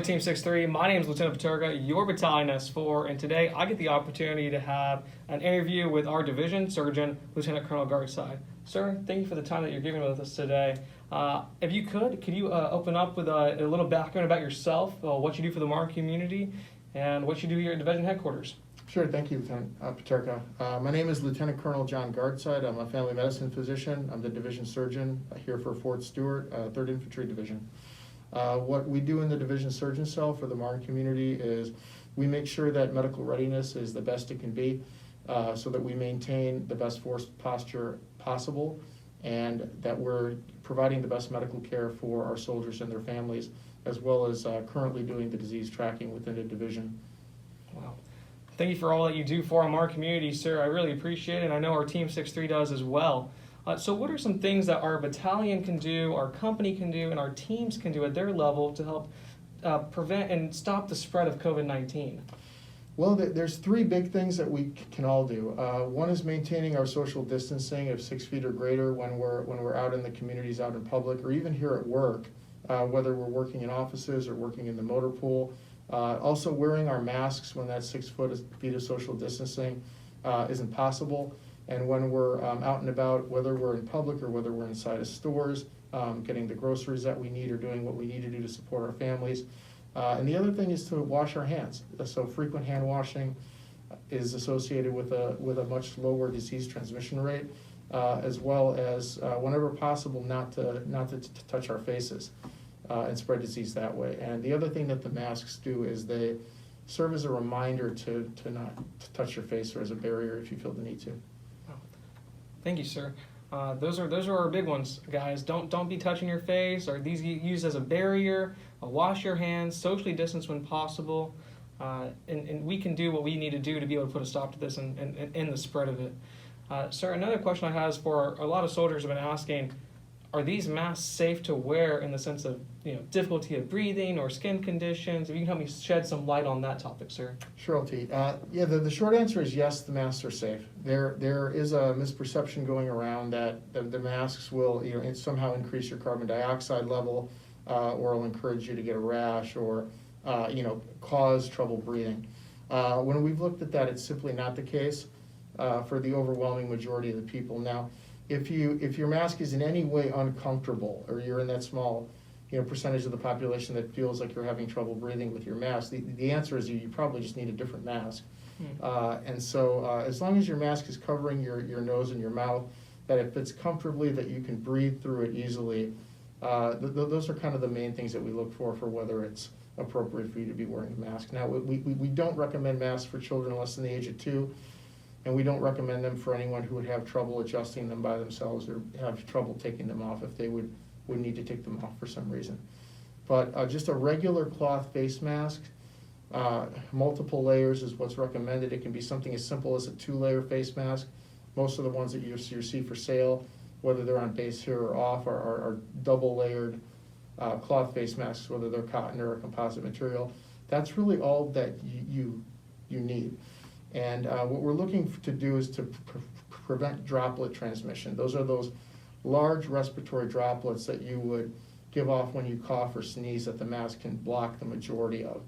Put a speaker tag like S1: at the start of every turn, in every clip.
S1: Team 6-3. My name is Lieutenant Paterka, your Battalion S4, and today I get the opportunity to have an interview with our Division Surgeon, Lieutenant Colonel Gartside. Sir, thank you for the time that you're giving with us today. If you could you open up with a little background about yourself, what you do for the Marine community, and what you do here at Division Headquarters?
S2: Sure, thank you, Lieutenant Paterka. My name is Lieutenant Colonel John Gartside. I'm a family medicine physician. I'm the Division Surgeon here for Fort Stewart, 3rd Infantry Division. What we do in the Division Surgeon Cell for the Marine community is we make sure that medical readiness is the best it can be so that we maintain the best force posture possible and that we're providing the best medical care for our soldiers and their families, as well as currently doing the disease tracking within the division.
S1: Wow. Thank you for all that you do for our community, sir. I really appreciate it, and I know our Team 6-3 does as well. So what are some things that our battalion can do, our company can do, and our teams can do at their level to help prevent and stop the spread of COVID-19?
S2: Well, there's 3 big things that we can all do. One is maintaining our social distancing of 6 feet or greater when we're out in the communities, out in public, or even here at work, whether we're working in offices or working in the motor pool. Also wearing our masks when that 6 feet of social distancing isn't possible. And when we're out and about, whether we're in public or whether we're inside of stores, getting the groceries that we need or doing what we need to do to support our families. And the other thing is to wash our hands. So frequent hand washing is associated with a much lower disease transmission rate, as well as whenever possible not to touch our faces and spread disease that way. And the other thing that the masks do is they serve as a reminder to not touch your face or as a barrier if you feel the need to.
S1: Thank you, sir. Those are our big ones, guys. Don't be touching your face. Or these used as a barrier. Wash your hands. Socially distance when possible. And we can do what we need to do to be able to put a stop to this and end the spread of it. Sir, another question I have is for a lot of soldiers have been asking, are these masks safe to wear in the sense of difficulty of breathing or skin conditions? If you can help me shed some light on that topic, sir.
S2: Sure, LT. Yeah, the short answer is yes, the masks are safe. There is a misperception going around that the masks will somehow increase your carbon dioxide level or will encourage you to get a rash or cause trouble breathing. When we've looked at that, it's simply not the case for the overwhelming majority of the people. Now, if your mask is in any way uncomfortable or you're in that small percentage of the population that feels like you're having trouble breathing with your mask, the answer is you probably just need a different mask. And so as long as your mask is covering your nose and your mouth, that it fits comfortably, that you can breathe through it easily, those are kind of the main things that we look for whether it's appropriate for you to be wearing a mask. Now, we don't recommend masks for children less than the age of 2. And we don't recommend them for anyone who would have trouble adjusting them by themselves or have trouble taking them off if they would need to take them off for some reason. But just a regular cloth face mask, multiple layers is what's recommended. It can be something as simple as a 2-layer face mask. Most of the ones that you see for sale, whether they're on base here or off, are double-layered cloth face masks, whether they're cotton or a composite material. That's really all that you need. And what we're looking to do is to prevent droplet transmission. Those are those large respiratory droplets that you would give off when you cough or sneeze that the mask can block the majority of.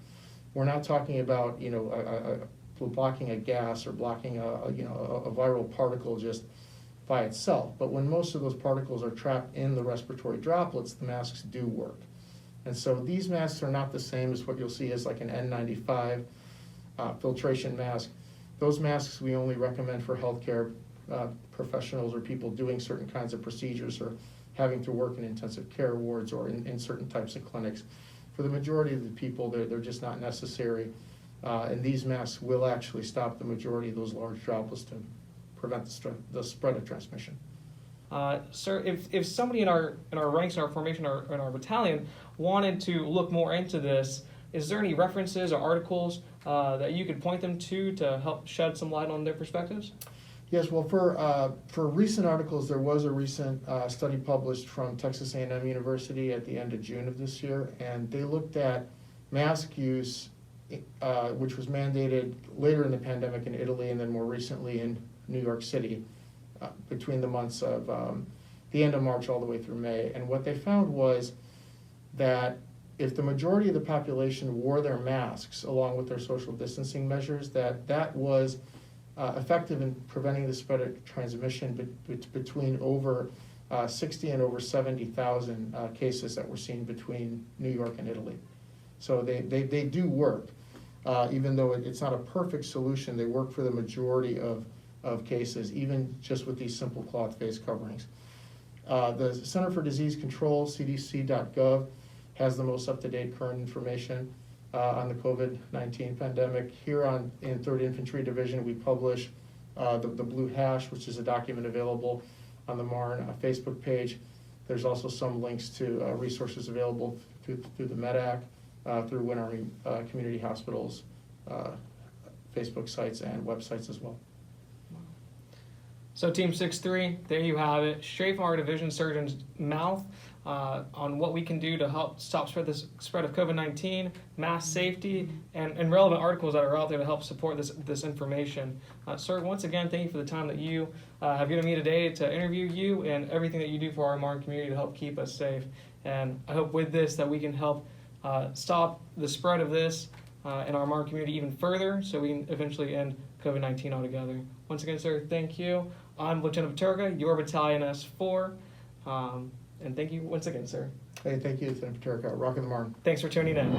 S2: We're not talking about blocking a gas or blocking a viral particle just by itself. But when most of those particles are trapped in the respiratory droplets, the masks do work. And so these masks are not the same as what you'll see as like an N95 filtration mask. Those masks we only recommend for healthcare professionals or people doing certain kinds of procedures or having to work in intensive care wards or in certain types of clinics. For the majority of the people, they're just not necessary. And these masks will actually stop the majority of those large droplets to prevent the spread of transmission.
S1: Sir, if somebody in our ranks, in our formation, in our battalion wanted to look more into this, is there any references or articles that you could point them to help shed some light on their perspectives?
S2: Yes, well, for recent articles, there was a recent study published from Texas A&M University at the end of June of this year, and they looked at mask use, which was mandated later in the pandemic in Italy and then more recently in New York City between the months of the end of March all the way through May. And what they found was that if the majority of the population wore their masks along with their social distancing measures, that was effective in preventing the spread of transmission between over 60 and over 70,000 cases that were seen between New York and Italy. So they do work. Even though it's not a perfect solution, they work for the majority of cases, even just with these simple cloth face coverings. The Center for Disease Control, cdc.gov, has the most up-to-date current information on the COVID-19 pandemic. Here in 3rd Infantry Division, we publish the Blue Hash, which is a document available on the MARN Facebook page. There's also some links to resources available through the MEDAC, through Win Army Community Hospitals, Facebook sites and websites as well.
S1: So Team 6-3, there you have it, straight from our division surgeon's mouth on what we can do to help stop spread of COVID-19, mass safety, and relevant articles that are out there to help support this information. Sir, once again, thank you for the time that you have given me today to interview you and everything that you do for our Marne community to help keep us safe. And I hope with this that we can help stop the spread of this in our Marne community even further, so we can eventually end COVID-19 altogether. Once again, sir, thank you. I'm Lieutenant Paterka, your Battalion S4, and thank you once again, sir.
S2: Hey, thank you, Lieutenant Paterka. Rockin' the Marne.
S1: Thanks for tuning in.